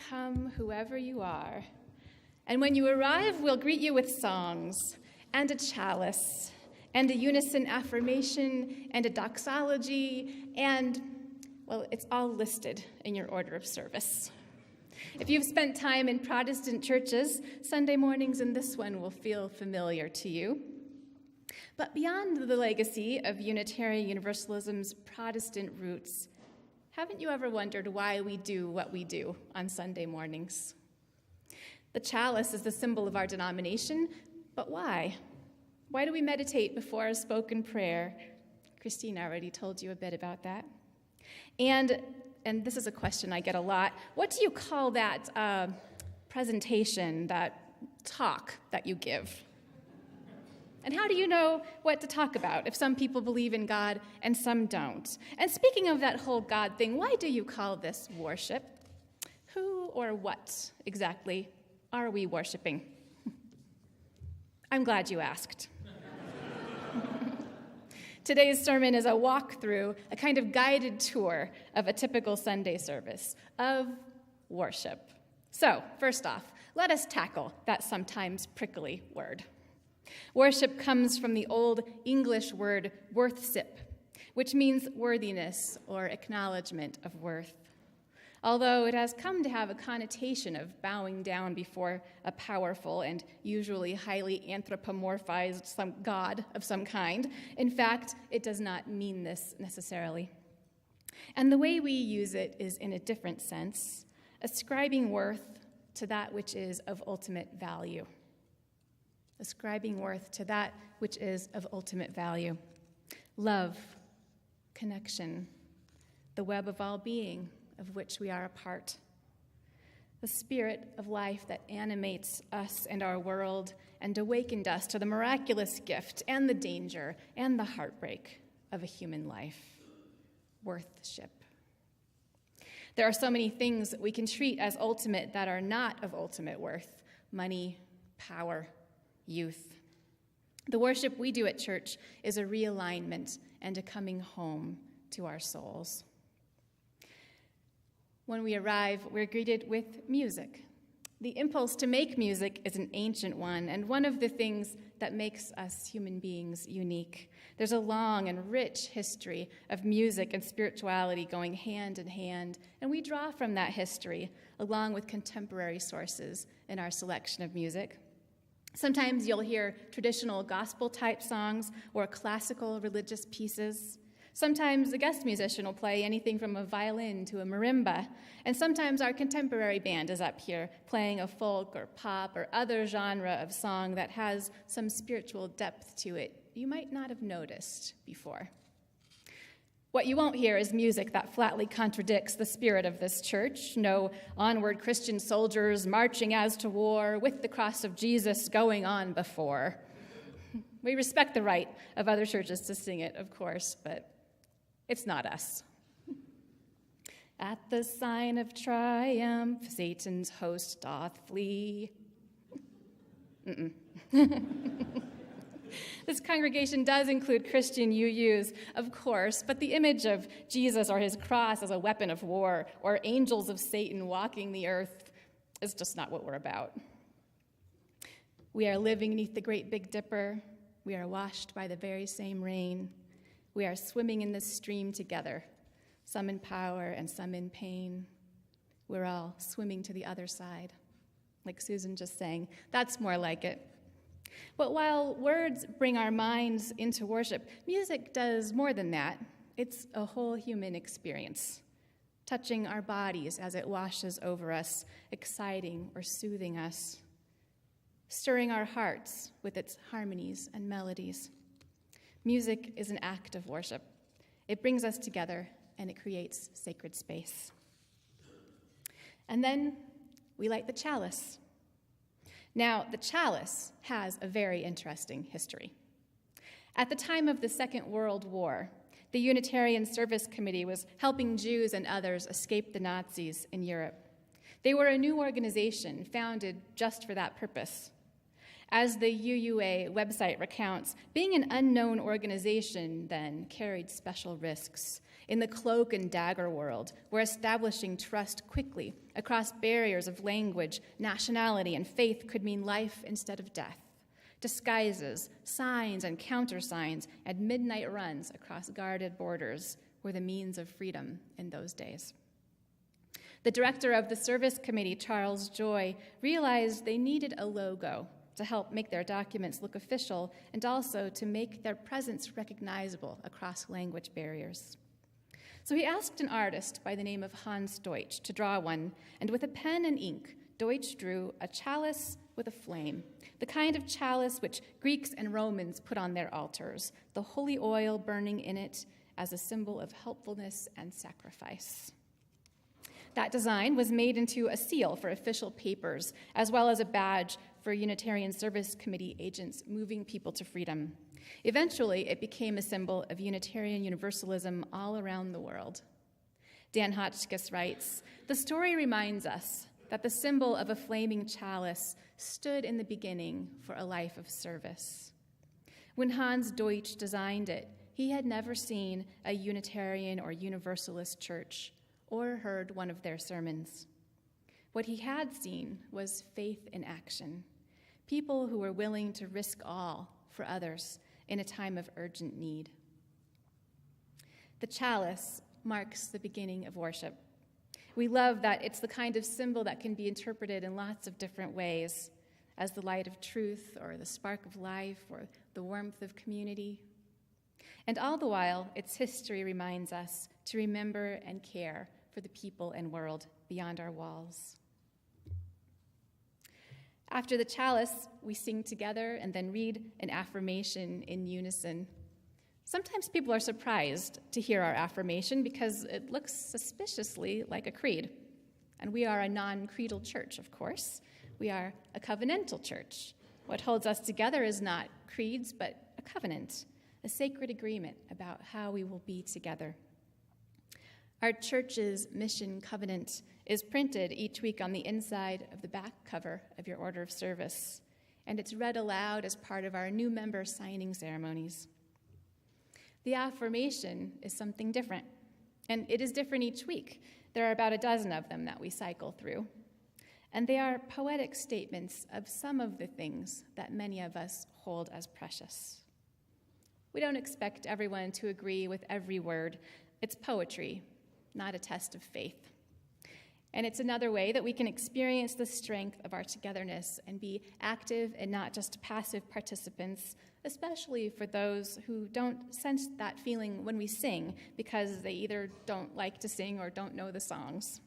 Come, whoever you are. And when you arrive, we'll greet you with songs and a chalice and a unison affirmation and a doxology and, well, it's all listed in your order of service. If you've spent time in Protestant churches, Sunday mornings in this one will feel familiar to you. But beyond the legacy of Unitarian Universalism's Protestant roots, haven't you ever wondered why we do what we do on Sunday mornings? The chalice is the symbol of our denomination, but why? Why do we meditate before a spoken prayer? Christine already told you a bit about that. And this is a question I get a lot. What do you call that presentation, that talk that you give? And how do you know what to talk about if some people believe in God and some don't? And speaking of that whole God thing, why do you call this worship? Who or what exactly are we worshiping? I'm glad you asked. Today's sermon is a walkthrough, a kind of guided tour of a typical Sunday service, of worship. So, first off, let us tackle that sometimes prickly word. Worship comes from the Old English word worthship, which means worthiness or acknowledgement of worth. Although it has come to have a connotation of bowing down before a powerful and usually highly anthropomorphized god of some kind, in fact, it does not mean this necessarily. And the way we use it is in a different sense, ascribing worth to that which is of ultimate value. Ascribing worth to that which is of ultimate value. Love, connection, the web of all being of which we are a part. The spirit of life that animates us and our world and awakened us to the miraculous gift and the danger and the heartbreak of a human life. Worthship. There are so many things that we can treat as ultimate that are not of ultimate worth. Money, power, youth. The worship we do at church is a realignment and a coming home to our souls. When we arrive, we're greeted with music. The impulse to make music is an ancient one, and one of the things that makes us human beings unique. There's a long and rich history of music and spirituality going hand in hand, and we draw from that history, along with contemporary sources in our selection of music. Sometimes you'll hear traditional gospel-type songs or classical religious pieces. Sometimes a guest musician will play anything from a violin to a marimba. And sometimes our contemporary band is up here playing a folk or pop or other genre of song that has some spiritual depth to it you might not have noticed before. What you won't hear is music that flatly contradicts the spirit of this church. No onward Christian soldiers marching as to war with the cross of Jesus going on before. We respect the right of other churches to sing it, of course, but it's not us. At the sign of triumph, Satan's host doth flee. This congregation does include Christian UUs, of course, but the image of Jesus or his cross as a weapon of war or angels of Satan walking the earth is just not what we're about. We are living beneath the great Big Dipper. We are washed by the very same rain. We are swimming in this stream together, some in power and some in pain. We're all swimming to the other side, like Susan just sang. That's more like it. But while words bring our minds into worship, music does more than that. It's a whole human experience, touching our bodies as it washes over us, exciting or soothing us, stirring our hearts with its harmonies and melodies. Music is an act of worship. It brings us together, and it creates sacred space. And then we light the chalice. Now, the chalice has a very interesting history. At the time of the Second World War, the Unitarian Service Committee was helping Jews and others escape the Nazis in Europe. They were a new organization founded just for that purpose. As the UUA website recounts, being an unknown organization then carried special risks. In the cloak and dagger world, we're establishing trust quickly across barriers of language, nationality, and faith could mean life instead of death. Disguises, signs and countersigns, and midnight runs across guarded borders were the means of freedom in those days. The director of the service committee, Charles Joy, realized they needed a logo to help make their documents look official and also to make their presence recognizable across language barriers. So he asked an artist by the name of Hans Deutsch to draw one, and with a pen and ink, Deutsch drew a chalice with a flame, the kind of chalice which Greeks and Romans put on their altars, the holy oil burning in it as a symbol of helpfulness and sacrifice. That design was made into a seal for official papers, as well as a badge for Unitarian Service Committee agents moving people to freedom. Eventually, it became a symbol of Unitarian Universalism all around the world. Dan Hotchkiss writes, "The story reminds us that the symbol of a flaming chalice stood in the beginning for a life of service. When Hans Deutsch designed it, he had never seen a Unitarian or Universalist church or heard one of their sermons. What he had seen was faith in action, people who were willing to risk all for others in a time of urgent need." The chalice marks the beginning of worship. We love that it's the kind of symbol that can be interpreted in lots of different ways, as the light of truth or the spark of life or the warmth of community. And all the while, its history reminds us to remember and care for the people and world beyond our walls. After the chalice, we sing together and then read an affirmation in unison. Sometimes people are surprised to hear our affirmation because it looks suspiciously like a creed. And we are a non-creedal church, of course. We are a covenantal church. What holds us together is not creeds, but a covenant, a sacred agreement about how we will be together. Our church's mission covenant is printed each week on the inside of the back cover of your order of service, and it's read aloud as part of our new member signing ceremonies. The affirmation is something different, and it is different each week. There are about a dozen of them that we cycle through, and they are poetic statements of some of the things that many of us hold as precious. We don't expect everyone to agree with every word. It's poetry, not a test of faith. And it's another way that we can experience the strength of our togetherness and be active and not just passive participants, especially for those who don't sense that feeling when we sing because they either don't like to sing or don't know the songs.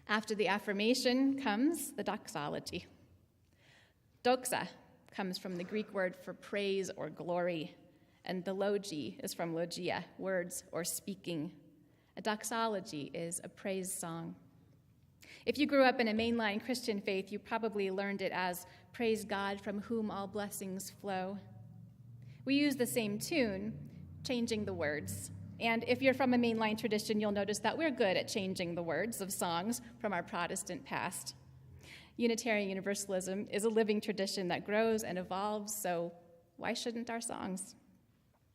After the affirmation comes the doxology. Doxa comes from the Greek word for praise or glory, and the logi is from logia, words or speaking. A doxology is a praise song. If you grew up in a mainline Christian faith, you probably learned it as praise God from whom all blessings flow. We use the same tune, changing the words. And if you're from a mainline tradition, you'll notice that we're good at changing the words of songs from our Protestant past. Unitarian Universalism is a living tradition that grows and evolves, so why shouldn't our songs?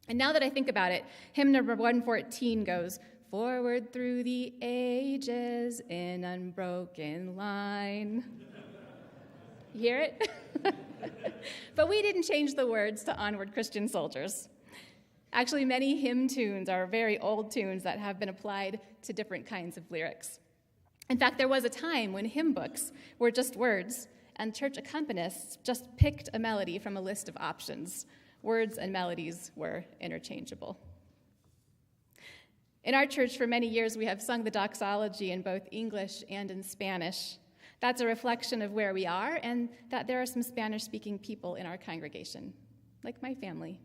And now that I think about it, hymn number 114 goes, "Forward through the ages in unbroken line." You hear it? But we didn't change the words to Onward Christian Soldiers. Actually, many hymn tunes are very old tunes that have been applied to different kinds of lyrics. In fact, there was a time when hymn books were just words, and church accompanists just picked a melody from a list of options. Words and melodies were interchangeable. In our church, for many years, we have sung the doxology in both English and in Spanish. That's a reflection of where we are and that there are some Spanish-speaking people in our congregation, like my family.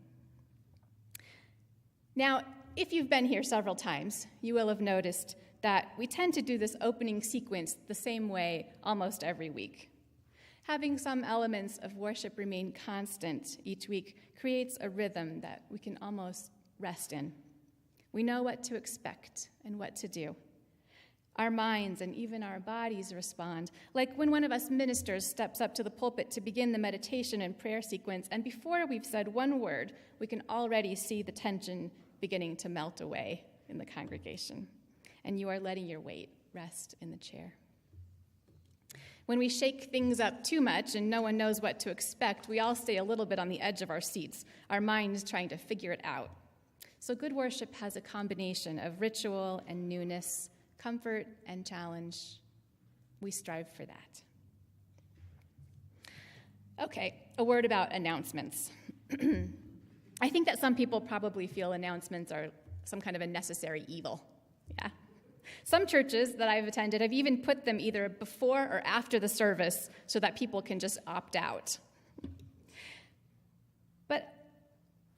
Now, if you've been here several times, you will have noticed that we tend to do this opening sequence the same way almost every week. Having some elements of worship remain constant each week creates a rhythm that we can almost rest in. We know what to expect and what to do. Our minds and even our bodies respond, like when one of us ministers steps up to the pulpit to begin the meditation and prayer sequence, and before we've said one word, we can already see the tension beginning to melt away in the congregation, and you are letting your weight rest in the chair. When we shake things up too much and no one knows what to expect, we all stay a little bit on the edge of our seats, our minds trying to figure it out. So good worship has a combination of ritual and newness, comfort and challenge. We strive for that. Okay, a word about announcements. I think that some people probably feel announcements are some kind of a necessary evil. Yeah. Some churches that I've attended have even put them either before or after the service so that people can just opt out. But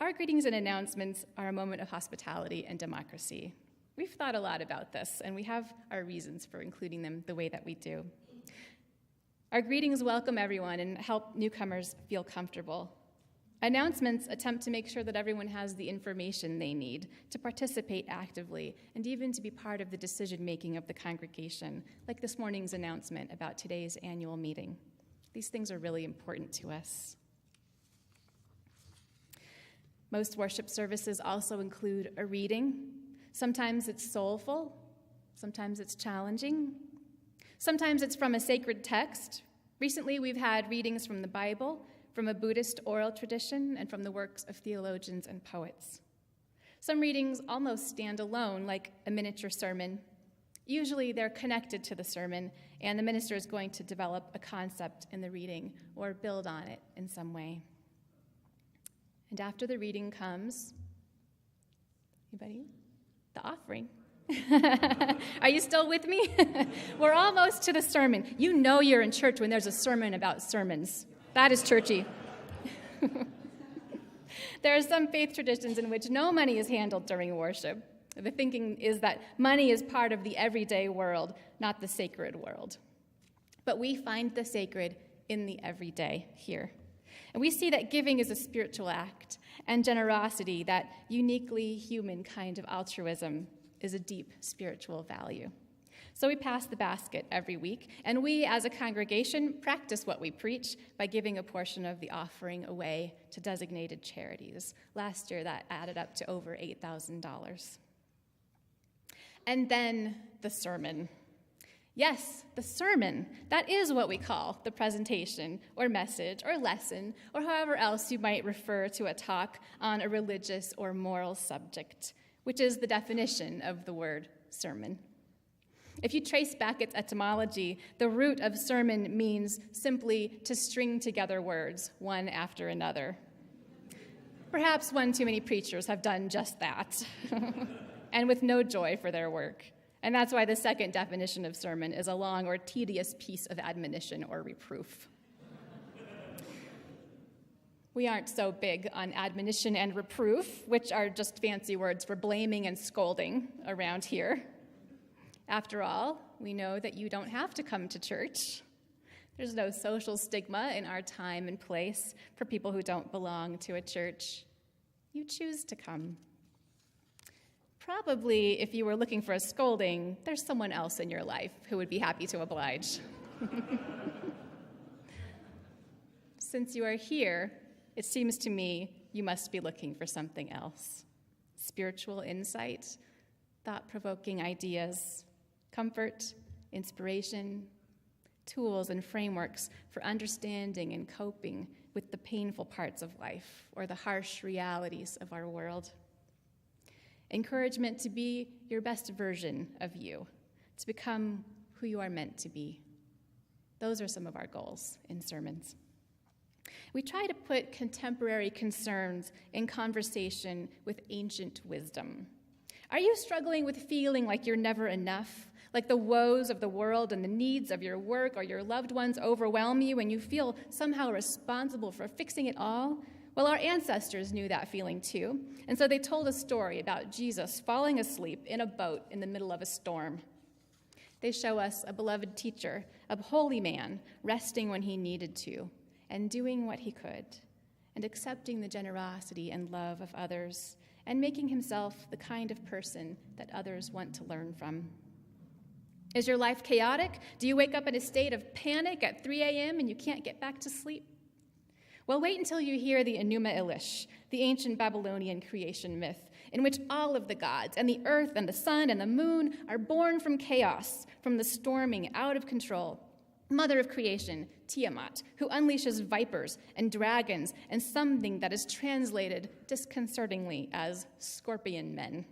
our greetings and announcements are a moment of hospitality and democracy. We've thought a lot about this, and we have our reasons for including them the way that we do. Our greetings welcome everyone and help newcomers feel comfortable. Announcements attempt to make sure that everyone has the information they need to participate actively and even to be part of the decision-making of the congregation, like this morning's announcement about today's annual meeting. These things are really important to us. Most worship services also include a reading. Sometimes it's soulful, sometimes it's challenging, sometimes it's from a sacred text. Recently, we've had readings from the Bible, from a Buddhist oral tradition, and from the works of theologians and poets. Some readings almost stand alone, like a miniature sermon. Usually they're connected to the sermon, and the minister is going to develop a concept in the reading or build on it in some way. And after the reading comes, anybody? The offering. Are you still with me? We're almost to the sermon. You know you're in church when there's a sermon about sermons. That is churchy. There are some faith traditions in which no money is handled during worship. The thinking is that money is part of the everyday world, not the sacred world. But we find the sacred in the everyday here. And we see that giving is a spiritual act, and generosity, that uniquely human kind of altruism, is a deep spiritual value. So we pass the basket every week, and we as a congregation practice what we preach by giving a portion of the offering away to designated charities. Last year, that added up to over $8,000. And then the sermon. Yes, the sermon. That is what we call the presentation or message or lesson or however else you might refer to a talk on a religious or moral subject, which is the definition of the word sermon. If you trace back its etymology, the root of sermon means simply to string together words, one after another. Perhaps one too many preachers have done just that, and with no joy for their work. And that's why the second definition of sermon is a long or tedious piece of admonition or reproof. We aren't so big on admonition and reproof, which are just fancy words for blaming and scolding around here. After all, we know that you don't have to come to church. There's no social stigma in our time and place for people who don't belong to a church. You choose to come. Probably, if you were looking for a scolding, there's someone else in your life who would be happy to oblige. Since you are here, it seems to me you must be looking for something else. Spiritual insight, thought-provoking ideas, comfort, inspiration, tools and frameworks for understanding and coping with the painful parts of life or the harsh realities of our world. Encouragement to be your best version of you, to become who you are meant to be. Those are some of our goals in sermons. We try to put contemporary concerns in conversation with ancient wisdom. Are you struggling with feeling like you're never enough? Like the woes of the world and the needs of your work or your loved ones overwhelm you and you feel somehow responsible for fixing it all? Well, our ancestors knew that feeling too, and so they told a story about Jesus falling asleep in a boat in the middle of a storm. They show us a beloved teacher, a holy man, resting when he needed to, and doing what he could, and accepting the generosity and love of others, and making himself the kind of person that others want to learn from. Is your life chaotic? Do you wake up in a state of panic at 3 a.m. and you can't get back to sleep? Well, wait until you hear the Enuma Elish, the ancient Babylonian creation myth, in which all of the gods and the earth and the sun and the moon are born from chaos, from the storming out of control mother of creation, Tiamat, who unleashes vipers and dragons and something that is translated disconcertingly as scorpion men.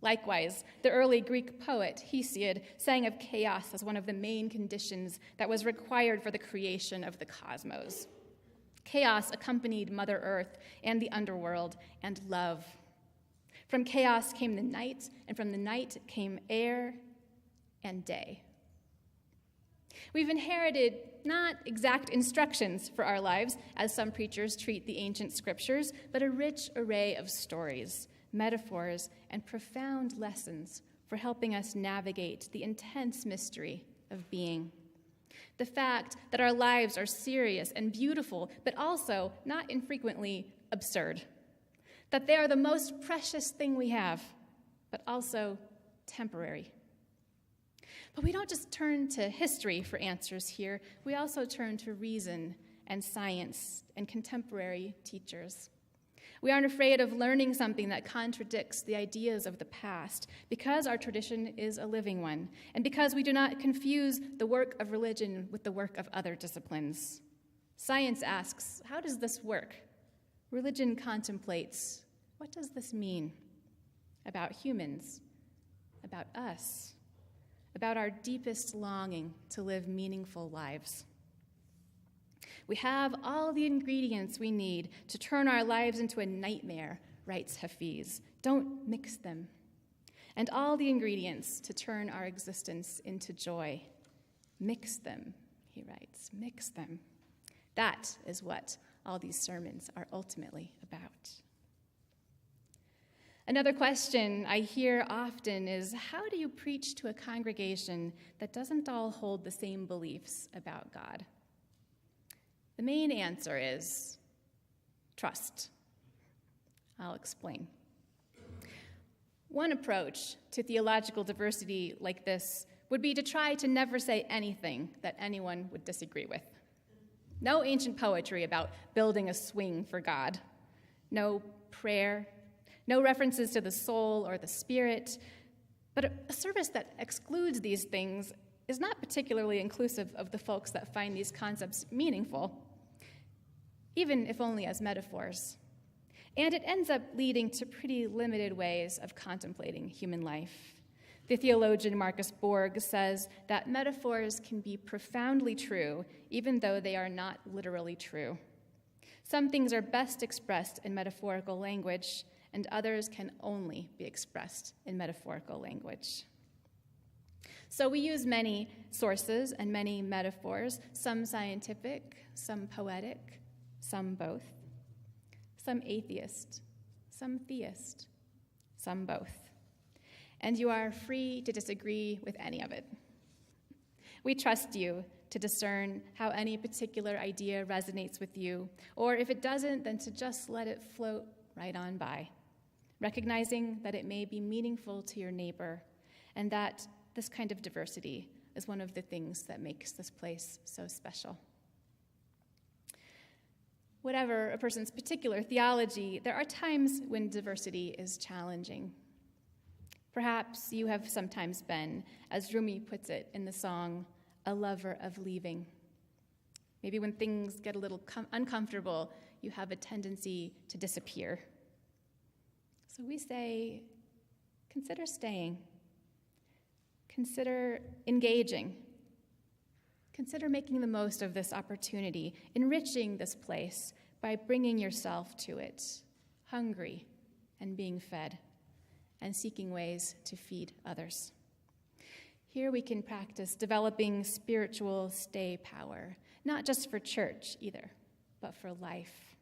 Likewise, the early Greek poet Hesiod sang of chaos as one of the main conditions that was required for the creation of the cosmos. Chaos accompanied Mother Earth and the underworld and love. From chaos came the night, and from the night came air and day. We've inherited not exact instructions for our lives, as some preachers treat the ancient scriptures, but a rich array of stories, metaphors, and profound lessons for helping us navigate the intense mystery of being. The fact that our lives are serious and beautiful, but also, not infrequently, absurd. That they are the most precious thing we have, but also temporary. But we don't just turn to history for answers here. We also turn to reason and science and contemporary teachers. We aren't afraid of learning something that contradicts the ideas of the past because our tradition is a living one and because we do not confuse the work of religion with the work of other disciplines. Science asks, how does this work? Religion contemplates, what does this mean about humans, about us, about our deepest longing to live meaningful lives? We have all the ingredients we need to turn our lives into a nightmare, writes Hafiz. Don't mix them. And all the ingredients to turn our existence into joy. Mix them, he writes, mix them. That is what all these sermons are ultimately about. Another question I hear often is, how do you preach to a congregation that doesn't all hold the same beliefs about God? The main answer is trust. I'll explain. One approach to theological diversity like this would be to try to never say anything that anyone would disagree with. No ancient poetry about building a swing for God. No prayer. No references to the soul or the spirit. But a service that excludes these things is not particularly inclusive of the folks that find these concepts meaningful, even if only as metaphors. And it ends up leading to pretty limited ways of contemplating human life. The theologian Marcus Borg says that metaphors can be profoundly true, even though they are not literally true. Some things are best expressed in metaphorical language, and others can only be expressed in metaphorical language. So we use many sources and many metaphors, some scientific, some poetic, some both, some atheist, some theist, some both. And you are free to disagree with any of it. We trust you to discern how any particular idea resonates with you, or if it doesn't, then to just let it float right on by, recognizing that it may be meaningful to your neighbor, and that this kind of diversity is one of the things that makes this place so special. Whatever a person's particular theology, there are times when diversity is challenging. Perhaps you have sometimes been, as Rumi puts it in the song, a lover of leaving. Maybe when things get a little uncomfortable, you have a tendency to disappear. So we say, consider staying. Consider engaging. Consider making the most of this opportunity, enriching this place by bringing yourself to it, hungry and being fed, and seeking ways to feed others. Here we can practice developing spiritual stay power, not just for church either, but for life.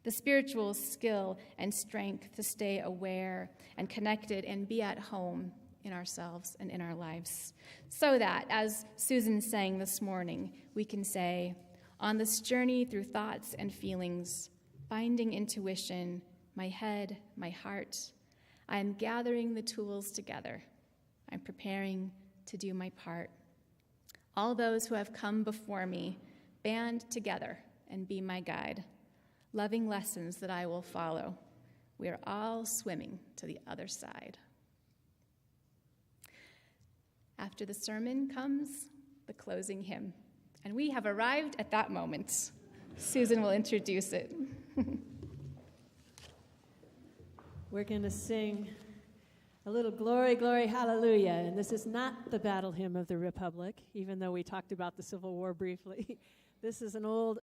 The spiritual skill and strength to stay aware and connected and be at home in ourselves and in our lives, so that, as Susan sang this morning, we can say, on this journey through thoughts and feelings, finding intuition, my head, my heart, I am gathering the tools together. I'm preparing to do my part. All those who have come before me, band together and be my guide, loving lessons that I will follow. We are all swimming to the other side. After the sermon comes the closing hymn, and we have arrived at that moment. Susan will introduce it. We're going to sing a little Glory, Glory, Hallelujah. And this is not the battle hymn of the Republic, even though we talked about the Civil War briefly. This is an old